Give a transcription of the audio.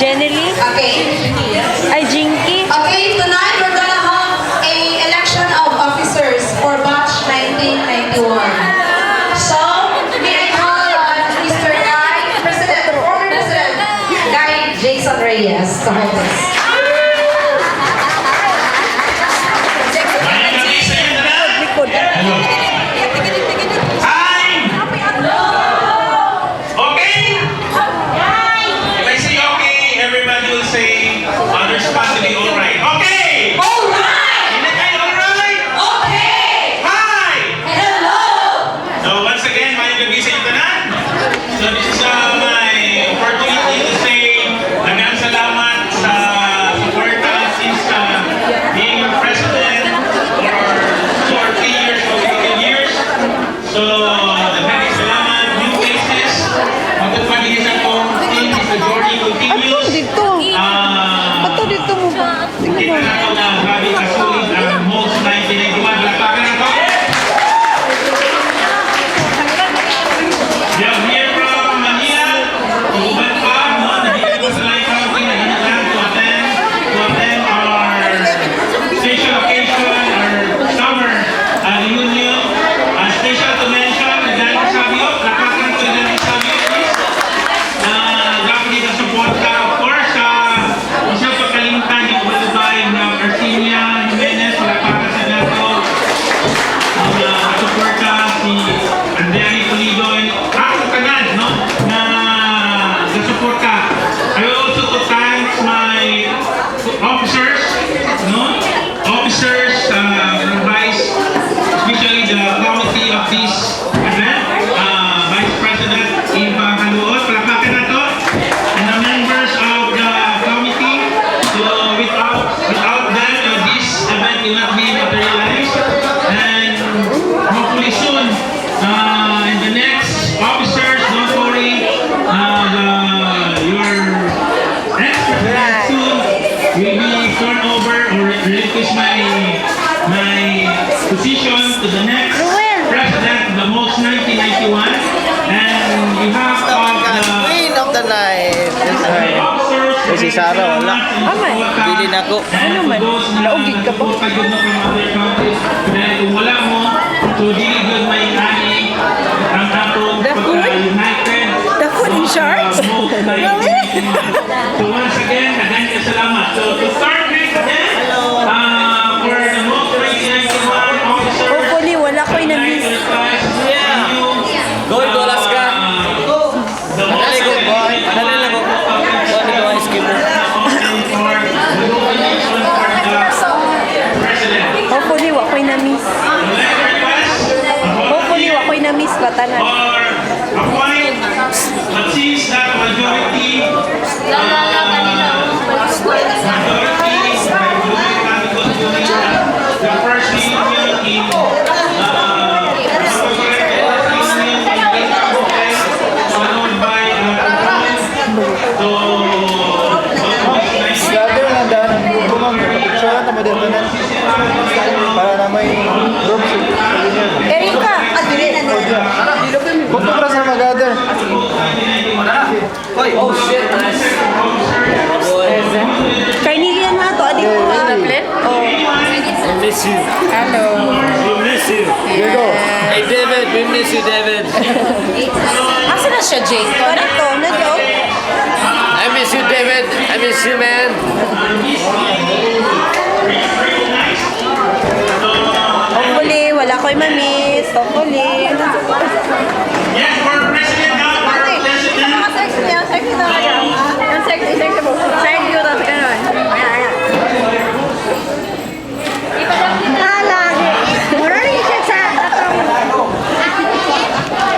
Jenny? Okay. Ay, Jinky? Okay, tonight we're gonna have a election of officers for batch 1991. So, may I call Mr. Guy, former President Guy Jason Reyes to hold this. Likod. Position to the next president of the most 1991, and you have Queen of the night. Si Sarah, wala. Bilin ako. Ano man? Laugig ka pa? Kung wala mo, so dili good may ani ang atong united. Dako in shorts? Really? So once again, daghang salamat. So to start with again, for the most 1991 officers. Hopefully, wala ko'y na-miss. Go to Alaska. Madali ko. Madali lang ko. Madali ko ang skipper. Hopefully, wala ko'y na-miss. Hopefully, wala ko'y na-miss batanan. Or appoint the chiefs that majority the first reunion in followed by Gather na daan ang bumang picture na model na para na may group Erika! Adili na nila. kung para sa mag-gather. Oh shit, nice. Kay Nilian na to, adik ko ba? Oh. I miss you. Hello. We miss you. Here go. Hey David, we miss you, David. Asa na siya, Jake? Parang to, na to. I miss you, David. I miss you, man.